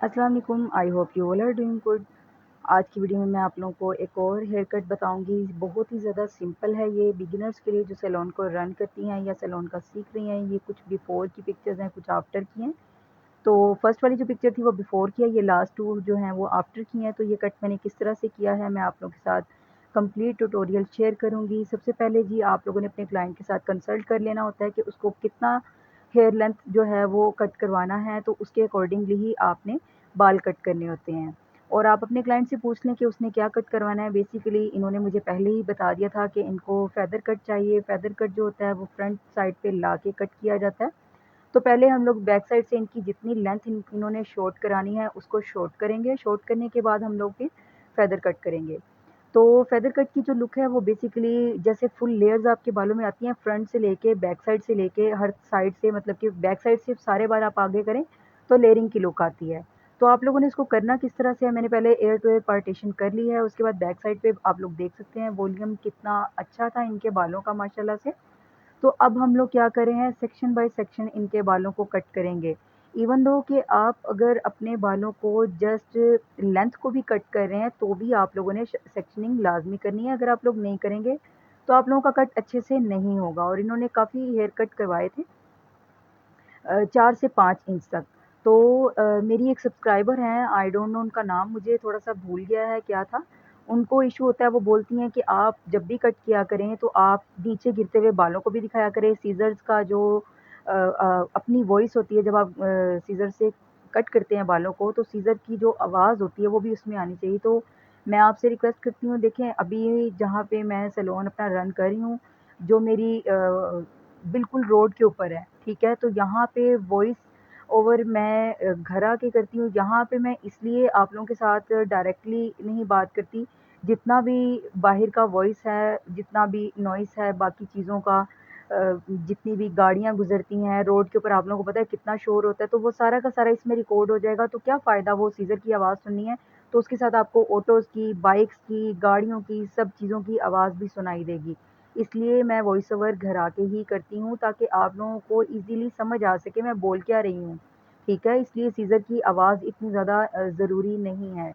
अस्सलाम वालेकुम, I hope you all are doing good. आज की वीडियो में मैं आप लोगों को एक और हेयर कट बताऊंगी। बहुत ही ज़्यादा सिंपल है ये बिगिनर्स के लिए जो सैलून को रन करती हैं या सैलून का सीख रही हैं। ये कुछ बिफोर की पिक्चर्स हैं, कुछ आफ्टर की हैं। तो फर्स्ट वाली जो पिक्चर थी वो बिफोर की है, ये लास्ट टू जो हैं वो आफ्टर की हैं। तो ये कट मैंने किस तरह से किया है मैं आप लोगों के साथ कंप्लीट ट्यूटोरियल शेयर करूंगी। सबसे पहले जी आप लोगों ने अपने क्लाइंट के साथ कंसल्ट कर लेना होता है कि उसको कितना हेयर लेंथ जो है वो कट करवाना है, तो उसके अकॉर्डिंगली ही आपने बाल कट करने होते हैं। और आप अपने क्लाइंट से पूछ लें कि उसने क्या कट करवाना है। बेसिकली इन्होंने मुझे पहले ही बता दिया था कि इनको फ़ेदर कट चाहिए। फ़ेदर कट जो होता है वो फ्रंट साइड पे ला के कट किया जाता है। तो पहले हम लोग बैक साइड से इनकी जितनी लेंथ इन्होंने शॉर्ट करानी है उसको शॉर्ट करेंगे। शॉर्ट करने के बाद हम लोग फिर फ़ेदर कट करेंगे। तो फ़ेदर कट की जो लुक है वो बेसिकली जैसे फुल लेयर्स आपके बालों में आती हैं, फ्रंट से लेके बैक साइड से लेके हर साइड से, मतलब कि बैक साइड से सारे बाल आप आगे करें तो लेयरिंग की लुक आती है। तो आप लोगों ने इसको करना किस तरह से है, मैंने पहले एयर टू एयर पार्टीशन कर ली है। उसके बाद बैक साइड पे आप लोग देख सकते हैं वॉल्यूम कितना अच्छा था इनके बालों का माशाल्लाह से। तो अब हम लोग क्या कर रहे हैं, सेक्शन बाय सेक्शन इनके बालों को कट करेंगे। इवन दो कि आप अगर अपने बालों को जस्ट लेंथ को भी कट कर रहे हैं तो भी आप लोगों ने सेक्शनिंग लाजमी करनी है। अगर आप लोग नहीं करेंगे तो आप लोगों का कट अच्छे से नहीं होगा। और इन्होंने काफ़ी हेयर कट करवाए थे 4 से 5 इंच तक। तो मेरी एक सब्सक्राइबर हैं, आई डोंट नो उनका नाम मुझे थोड़ा-सा भूल गया है क्या था। उनको इश्यू होता है, वो बोलती हैं कि आप जब भी कट किया करें तो आप नीचे गिरते हुए बालों को भी दिखाया करें। सीज़र्स का जो अपनी वॉइस होती है जब आप सीज़र से कट करते हैं बालों को, तो सीज़र की जो आवाज़ होती है वो भी उसमें आनी चाहिए। तो मैं आपसे रिक्वेस्ट करती हूँ, देखें अभी जहाँ पे मैं सैलून अपना रन कर रही हूँ, जो मेरी बिल्कुल रोड के ऊपर है, ठीक है? तो यहाँ पे वॉइस ओवर मैं घर आके करती हूँ। यहाँ पे मैं इसलिए आप लोगों के साथ डायरेक्टली नहीं बात करती, जितना भी बाहर का वॉइस है, जितना भी नॉइज़ है, बाकी चीज़ों का जितनी भी गाड़ियाँ गुज़रती हैं रोड के ऊपर, आप लोगों को पता है कितना शोर होता है, तो वो सारा का सारा इसमें रिकॉर्ड हो जाएगा। तो क्या फ़ायदा वो सीज़र की आवाज़ सुननी है, तो उसके साथ आपको ऑटोज़ की, बाइक्स की, गाड़ियों की, सब चीज़ों की आवाज़ भी सुनाई देगी। इसलिए मैं वॉइस ओवर घर आके ही करती हूँ ताकि आप लोगों को ईज़िली समझ आ सके मैं बोल क्या रही हूँ, ठीक है? इसलिए सीज़र की आवाज़ इतनी ज़्यादा ज़रूरी नहीं है।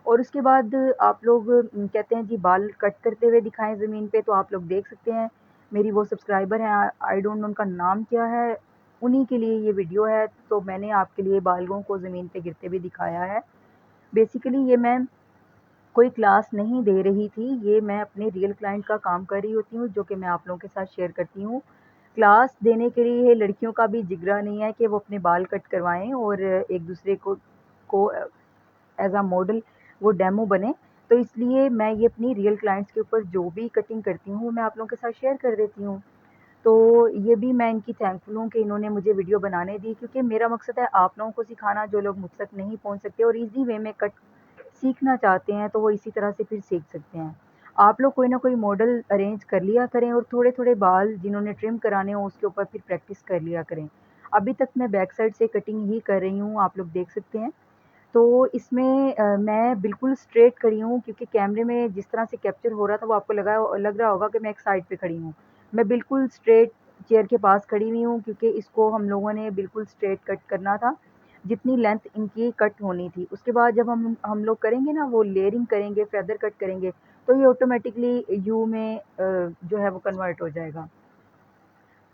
और उसके बाद आप लोग कहते हैं जी बाल कट करते हुए दिखाएँ ज़मीन पे, तो आप लोग देख सकते हैं मेरी वो सब्सक्राइबर हैं, आई डोंट नो उनका नाम क्या है, उन्हीं के लिए ये वीडियो है। तो मैंने आपके लिए बालों को ज़मीन पे गिरते हुए दिखाया है। बेसिकली ये मैं कोई क्लास नहीं दे रही थी, ये मैं अपने रियल क्लाइंट का काम कर रही होती हूँ, जो कि मैं आप लोगों के साथ शेयर करती हूँ। क्लास देने के लिए लड़कियों का भी जिगरा नहीं है कि वो अपने बाल कट करवाएँ और एक-दूसरे को एज़ अ मॉडल वो डेमो बने। तो इसलिए मैं ये अपनी रियल क्लाइंट्स के ऊपर जो भी कटिंग करती हूँ, वो मैं आप लोगों के साथ शेयर कर देती हूँ। तो ये भी मैं इनकी थैंकफुल हूँ कि इन्होंने मुझे वीडियो बनाने दी, क्योंकि मेरा मकसद है आप लोगों को सिखाना, जो लोग मुझ तक नहीं पहुँच सकते और ईज़ी वे में कट सीखना चाहते हैं, तो वो इसी तरह से फिर सीख सकते हैं। आप लोग कोई ना कोई मॉडल अरेंज कर लिया करें और थोड़े-थोड़े बाल जिन्होंने ट्रिम कराने हों उसके ऊपर फिर प्रैक्टिस कर लिया करें। अभी तक मैं बैक साइड से कटिंग ही कर रही हूँ, आप लोग देख सकते हैं। तो इसमें मैं बिल्कुल स्ट्रेट खड़ी हूँ, क्योंकि कैमरे में जिस तरह से कैप्चर हो रहा था वो आपको लग रहा होगा कि मैं एक साइड पे खड़ी हूँ। मैं बिल्कुल स्ट्रेट चेयर के पास खड़ी हुई हूँ, क्योंकि इसको हम लोगों ने बिल्कुल स्ट्रेट कट करना था, जितनी लेंथ इनकी कट होनी थी। उसके बाद जब हम लोग करेंगे ना वो लेयरिंग करेंगे, फेदर कट करेंगे, तो ये ऑटोमैटिकली यू में जो है वो कन्वर्ट हो जाएगा।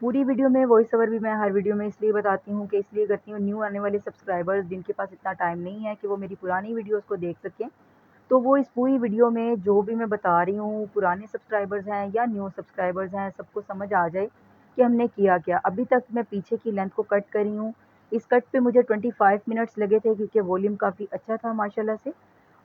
पूरी वीडियो में वॉइस ओवर भी मैं हर वीडियो में इसलिए बताती हूँ कि इसलिए करती हूँ, न्यू आने वाले सब्सक्राइबर्स जिनके पास इतना टाइम नहीं है कि वो मेरी पुरानी वीडियोस को देख सकें, तो वो इस पूरी वीडियो में जो भी मैं बता रही हूँ, पुराने सब्सक्राइबर्स हैं या न्यू सब्सक्राइबर्स हैं, सबको समझ आ जाए कि हमने किया क्या। अभी तक मैं पीछे की लेंथ को कट करी हूँ। इस कट पे मुझे 25 मिनट्स लगे थे, क्योंकि वॉल्यूम काफ़ी अच्छा था माशाल्लाह से।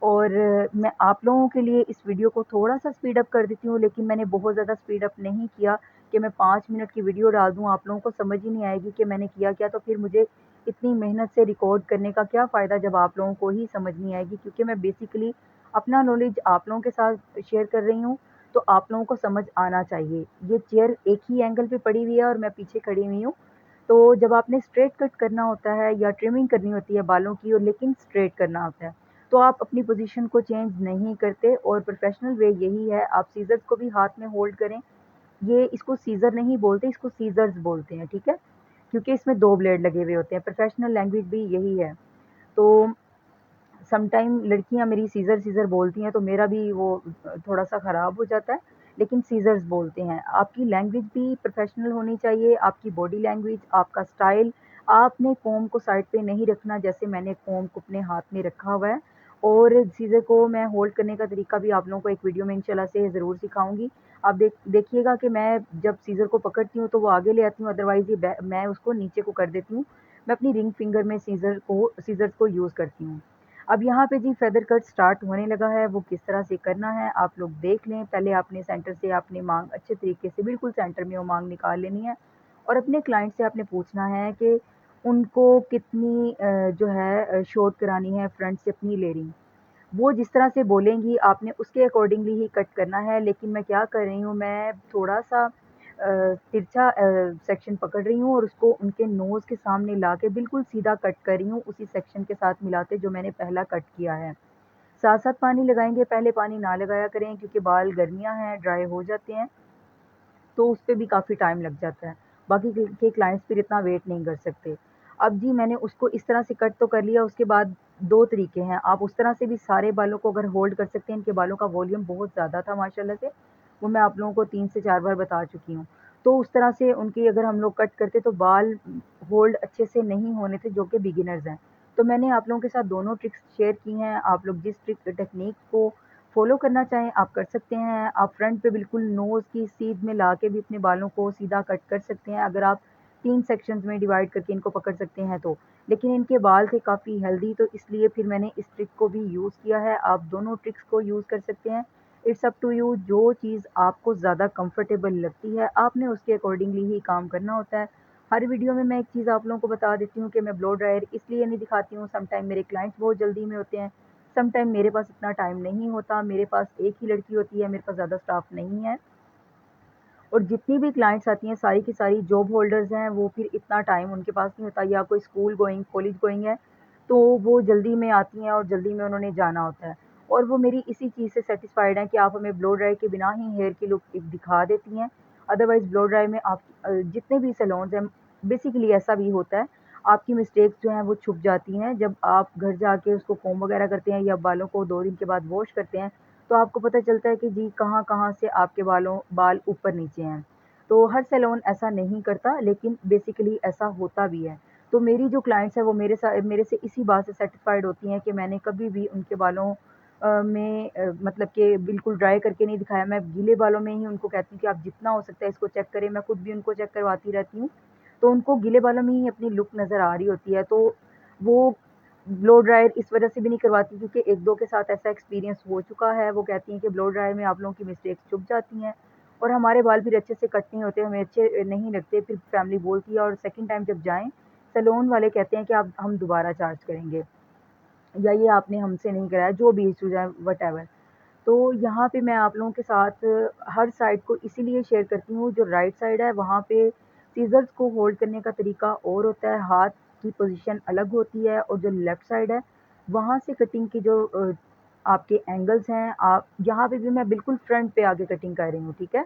और मैं आप लोगों के लिए इस वीडियो को थोड़ा-सा स्पीड अप कर देती हूँ, लेकिन मैंने बहुत ज़्यादा स्पीड अप नहीं किया कि मैं 5 मिनट की वीडियो डाल दूँ, आप लोगों को समझ ही नहीं आएगी कि मैंने किया क्या, तो फिर मुझे इतनी मेहनत से रिकॉर्ड करने का क्या फ़ायदा जब आप लोगों को ही समझ नहीं आएगी, क्योंकि मैं बेसिकली अपना नॉलेज आप लोगों के साथ शेयर कर रही हूँ, तो आप लोगों को समझ आना चाहिए। ये चेयर एक ही एंगल पे पड़ी हुई है और मैं पीछे खड़ी हुई हूँ, तो जब आपने स्ट्रेट कट करना होता है या ट्रिमिंग करनी होती है बालों की, और लेकिन स्ट्रेट करना होता है, तो आप अपनी पोज़ीशन को चेंज नहीं करते और प्रोफ़ेशनल वे यही है, आप सीज़र्स को भी हाथ में होल्ड करें। ये इसको सीज़र नहीं बोलते, इसको सीज़र्स बोलते हैं, ठीक है? क्योंकि इसमें 2 ब्लेड लगे हुए होते हैं, प्रोफ़ेशनल लैंग्वेज भी यही है। तो समटाइम लड़कियाँ मेरी सीज़र बोलती हैं तो मेरा भी वो थोड़ा-सा ख़राब हो जाता है, लेकिन सीज़र्स बोलते हैं। आपकी लैंग्वेज भी प्रोफ़ेशनल होनी चाहिए, आपकी बॉडी लैंग्वेज, आपका स्टाइल, आपने कॉम्ब को साइड पे नहीं रखना जैसे मैंने कॉम्ब को अपने हाथ में रखा हुआ है और सीज़र को मैं होल्ड करने का तरीका भी आप लोगों को एक वीडियो में इंशाल्लाह से ज़रूर सिखाऊँगी। आप देखिएगा कि मैं जब सीज़र को पकड़ती हूँ तो वो आगे ले आती हूँ, अदरवाइज़ ये मैं उसको नीचे को कर देती हूँ। मैं अपनी रिंग फिंगर में सीज़र्स को यूज़ करती हूँ। अब यहाँ पे जी फेदर कट स्टार्ट होने लगा है, वो किस तरह से करना है आप लोग देख लें। पहले आपने सेंटर से आपने मांग अच्छे तरीके से बिल्कुल सेंटर में वो मांग निकाल लेनी है और अपने क्लाइंट से आपने पूछना है कि उनको कितनी जो है शॉर्ट करानी है फ्रंट से अपनी लेयरिंग। वो जिस तरह से बोलेंगी आपने उसके अकॉर्डिंगली ही कट करना है, लेकिन मैं क्या कर रही हूँ, मैं थोड़ा-सा तिरछा सेक्शन पकड़ रही हूँ और उसको उनके नोज़ के सामने लाके बिल्कुल सीधा कट कर रही हूँ, उसी सेक्शन के साथ मिलाते जो मैंने पहला कट किया है। साथ-साथ पानी लगाएँगे, पहले पानी ना लगाया करें क्योंकि बाल गर्मियाँ हैं, ड्राई हो जाते हैं, तो उसपे भी काफ़ी टाइम लग जाता है। बाकी के क्लाइंट्स फिर इतना वेट नहीं कर सकते। अब जी मैंने उसको इस तरह से कट तो कर लिया, उसके बाद 2 तरीके हैं, आप उस तरह से भी सारे बालों को अगर होल्ड कर सकते हैं, इनके बालों का वॉल्यूम बहुत ज़्यादा था माशाल्लाह से, वो मैं आप लोगों को 3 से 4 बार बता चुकी हूँ। तो उस तरह से उनकी अगर हम लोग कट करते तो बाल होल्ड अच्छे से नहीं होने थे जो कि बिगिनर्स हैं। तो मैंने आप लोगों के साथ दोनों ट्रिक्स शेयर की हैं, आप लोग जिस टेक्नीक को फ़ॉलो करना चाहें आप कर सकते हैं। आप फ्रंट पे बिल्कुल नोज़ की सीध में लाके भी अपने बालों को सीधा कट कर सकते हैं, अगर आप 3 सेक्शंस में डिवाइड करके इनको पकड़ सकते हैं तो। लेकिन इनके बाल थे काफ़ी हेल्दी तो इसलिए फिर मैंने इस ट्रिक को भी यूज़ किया है। आप दोनों ट्रिक्स को यूज़ कर सकते हैं। इट्स अप टू यू जो चीज़ आपको ज़्यादा कंफर्टेबल लगती है, आपने उसके अकॉर्डिंगली ही काम करना होता है। हर वीडियो में मैं एक चीज़ आप लोगों को बता देती हूँ कि मैं ब्लो ड्रायर इसलिए नहीं दिखाती हूँ, समटाइम मेरे क्लाइंट्स बहुत जल्दी में होते हैं, समटाइम मेरे पास इतना टाइम नहीं होता, मेरे पास एक ही लड़की होती है, मेरे पास ज़्यादा स्टाफ नहीं है। और जितनी भी क्लाइंट्स आती हैं सारी की सारी जॉब होल्डर्स हैं, वो फिर इतना टाइम उनके पास नहीं होता या कोई स्कूल गोइंग, कॉलेज गोइंग है, तो वो जल्दी में आती हैं और जल्दी में उन्होंने जाना होता है। और वो मेरी इसी चीज़ से सैटिस्फाइड हैं कि आप हमें ब्लो ड्राई के बिना ही हेयर की लुक एक दिखा देती हैं। अदरवाइज़ ब्लो ड्राई में आप जितने भी सैलून्स हैं, बेसिकली ऐसा भी होता है, आपकी मिस्टेक्स जो हैं वो छुप जाती हैं। जब आप घर जाके उसको कोम्ब वगैरह करते हैं या बालों को 2 दिन के बाद वॉश करते हैं, तो आपको पता चलता है कि जी कहाँ-कहाँ से आपके बाल ऊपर-नीचे हैं। तो हर सैलून ऐसा नहीं करता लेकिन बेसिकली ऐसा होता भी है। तो मेरी जो क्लाइंट्स हैं वो मेरे से इसी बात से सैटिस्फाइड होती हैं कि मैंने कभी भी उनके बालों में मतलब कि बिल्कुल ड्राई करके नहीं दिखाया। मैं गीले बालों में ही उनको कहती हूँ कि आप जितना हो सकता है इसको चेक करें। मैं खुद भी उनको चेक करवाती रहती हूँ। तो उनको गीले बालों में ही अपनी लुक नज़र आ रही होती है। तो वो ब्लो ड्रायर इस वज़ह से भी नहीं करवाती क्योंकि 1-2 के साथ ऐसा एक्सपीरियंस हो चुका है, वो कहती हैं कि ब्लो ड्रायर में आप लोगों की मिस्टेक्स छुप जाती हैं और हमारे बाल फिर अच्छे से कट नहीं होते, हमें अच्छे नहीं लगते, फिर फैमिली बोलती है और सेकंड टाइम जब जाएँ, सैलून वाले कहते हैं कि आप हम दोबारा चार्ज करेंगे या ये आपने हमसे नहीं कराया, जो भी इश्यूज़ हैं व्हाटएवर। तो यहाँ पे मैं आप लोगों के साथ हर साइड को इसीलिए शेयर करती हूँ, जो राइट साइड है वहाँ पे सीज़र्स को होल्ड करने का तरीका और होता है, हाथ की पोज़ीशन अलग होती है और जो लेफ्ट साइड है, वहाँ से कटिंग की जो आपके एंगल्स हैं, आप यहाँ पे भी मैं बिल्कुल फ्रंट पे आके कटिंग कर रही हूँ, ठीक है?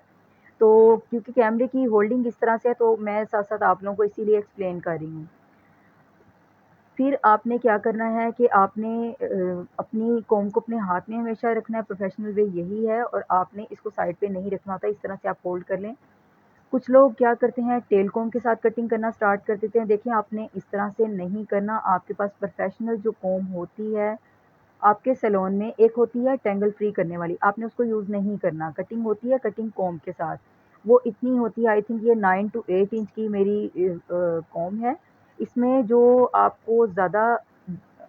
तो क्योंकि कैमरे की होल्डिंग इस तरह से है, तो मैं साथ-साथ आप लोगों को इसीलिए एक्सप्लेन कर रही हूँ। फिर आपने क्या करना है कि आपने अपनी कॉम्ब को अपने हाथ में हमेशा रखना है, प्रोफ़ेशनल वे यही है और आपने इसको साइड पे नहीं रखना होता, इस तरह से आप होल्ड कर लें। कुछ लोग क्या करते हैं टेल कॉम्ब के साथ कटिंग करना स्टार्ट कर देते हैं, देखिए आपने इस तरह से नहीं करना, आपके पास प्रोफ़ेशनल जो कॉम्ब होती है, आपके सैलून में एक होती है टेंगल फ्री करने वाली, आपने उसको यूज़ नहीं करना, कटिंग होती है कटिंग कॉम्ब के साथ। वो इतनी होती है आई थिंक ये 9 टू 8 इंच की मेरी कॉम्ब है। इसमें जो आपको ज़्यादा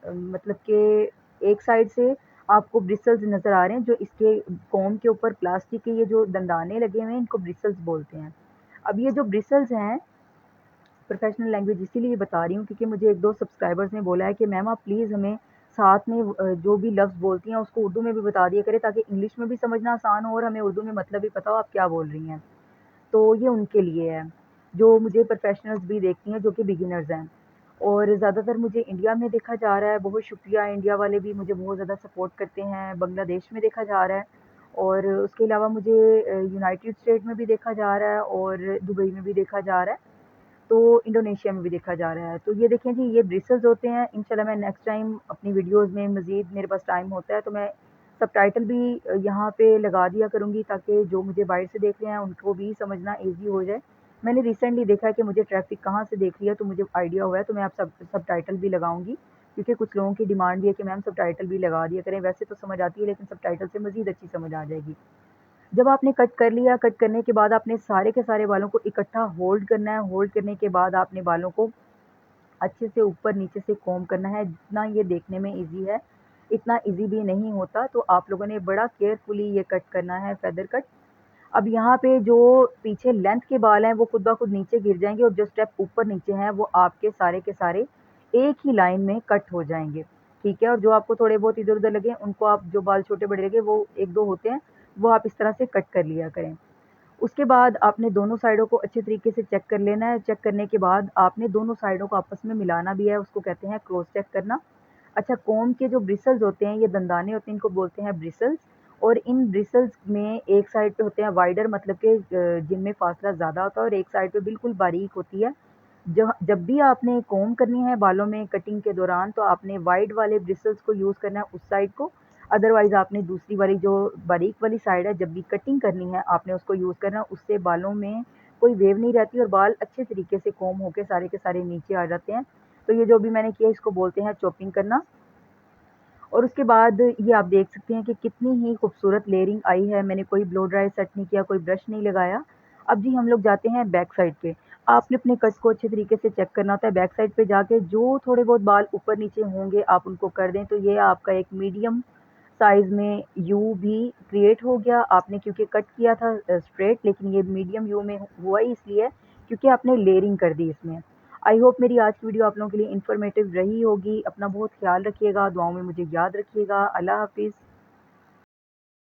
मतलब कि एक साइड से आपको ब्रिसल्स नज़र आ रहे हैं, जो इसके कॉम्ब के ऊपर प्लास्टिक के ये जो दंदाने लगे हुए हैं, इनको ब्रिसल्स बोलते हैं। अब ये जो ब्रिसल्स हैं, प्रोफ़ेशनल लैंग्वेज इसीलिए बता रही हूँ क्योंकि मुझे 1-2 सब्सक्राइबर्स ने बोला है कि मैम आप प्लीज़ हमें साथ में जो भी लफ्ज़ बोलती हैं उसको उर्दू में भी बता दिया करें ताकि इंग्लिश में भी समझना आसान हो और हमें उर्दू में मतलब भी पता हो आप क्या बोल रही हैं। तो ये उनके लिए है, जो मुझे प्रोफ़ेशनल्स भी देखती हैं जो कि बिगिनर्स हैं। और ज़्यादातर मुझे इंडिया में देखा जा रहा है, बहुत शुक्रिया इंडिया वाले भी मुझे बहुत ज़्यादा सपोर्ट करते हैं, बांग्लादेश में देखा जा रहा है और उसके अलावा मुझे यूनाइटेड स्टेट में भी देखा जा रहा है और दुबई में भी देखा जा रहा है। तो इंडोनेशिया में भी देखा जा रहा है। तो ये देखें जी, ये ब्रिसल्स होते हैं। इंशाल्लाह मैं नेक्स्ट टाइम अपनी वीडियोज़ में मज़ीद मेरे पास टाइम होता है तो मैं सबटाइटल भी यहाँ पे लगा दिया करूँगी, ताकि जो मुझे बाहर से देख रहे हैं उनको भी समझना ईज़ी हो जाए। मैंने रिसेंटली देखा है कि मुझे ट्रैफ़िक कहाँ से देख रही है, तो मुझे आइडिया हुआ है, तो मैं अब सबटाइटल भी लगाऊँगी, क्योंकि कुछ लोगों की डिमांड भी है कि मैम सबटाइटल भी लगा दिया करें। वैसे तो समझ आती है, लेकिन सबटाइटल से मज़ीद अच्छी समझ आ जाएगी। जब आपने कट कर लिया, कट करने के बाद आपने सारे के सारे बालों को इकट्ठा होल्ड करना है। होल्ड करने के बाद आपने बालों को अच्छे से ऊपर नीचे से कॉम्ब करना है। जितना ये देखने में ईज़ी है, इतना ईज़ी भी नहीं होता, तो आप लोगों ने बड़ा केयरफुली ये कट करना है, फेदर कट। अब यहाँ पे जो पीछे लेंथ के बाल हैं, वो खुद ब खुद नीचे गिर जाएँगे, और जो स्टेप ऊपर नीचे हैं, वो आपके सारे के सारे एक ही लाइन में कट हो जाएँगे, ठीक है? और जो आपको थोड़े बहुत इधर-उधर लगे, उनको आप, जो बाल छोटे-बड़े लगे, वो 1-2 होते हैं, वो आप इस तरह से कट कर लिया करें। उसके बाद आपने दोनों साइडों को अच्छे तरीके से चेक कर लेना है। चेक करने के बाद आपने दोनों साइडों को आपस में मिलाना भी है, उसको कहते हैं क्रॉस चेक करना। अच्छा, कॉम्ब के जो ब्रिसल्स होते हैं, ये दंदाने होते हैं, इनको बोलते हैं ब्रिसल्स। और इन ब्रिसल्स में एक साइड पे होते हैं वाइडर, मतलब कि जिनमें फासला ज़्यादा होता है, और एक साइड पे बिल्कुल बारीक होती है। जब भी आपने कॉम्ब करनी है बालों में कटिंग के दौरान, तो आपने वाइड वाले ब्रिसल्स को यूज़ करना है उस साइड को। अदरवाइज़ आपने दूसरी वाली, जो बारीक वाली साइड है, जब भी कटिंग करनी है आपने उसको यूज़ करना है। उससे बालों में कोई वेव नहीं रहती, और बाल अच्छे तरीके से कॉम्ब होके सारे के सारे नीचे आ जाते हैं। तो ये जो भी मैंने किया, इसको बोलते हैं चॉपिंग करना। और उसके बाद ये आप देख सकते हैं कि कितनी ही खूबसूरत लेयरिंग आई है। मैंने कोई ब्लो ड्राई सेट नहीं किया, कोई ब्रश नहीं लगाया। अब जी हम लोग जाते हैं बैक साइड पे। आपने अपने कट को अच्छे तरीके से चेक करना होता है। बैक साइड पे जाके जो थोड़े बहुत बाल ऊपर नीचे होंगे, आप उनको कर दें, तो ये आपका एक मीडियम साइज़ में यू भी क्रिएट हो गया। आपने क्योंकि कट किया था स्ट्रेट, लेकिन ये मीडियम यू में हुआ ही इसलिए क्योंकि आपने लेयरिंग कर दी इसमें। आई होप मेरी आज की वीडियो आप लोगों के लिए इन्फॉर्मेटिव रही होगी। अपना बहुत ख्याल रखिएगा, दुआओं में मुझे याद रखिएगा। अल्लाह हाफ़िज़।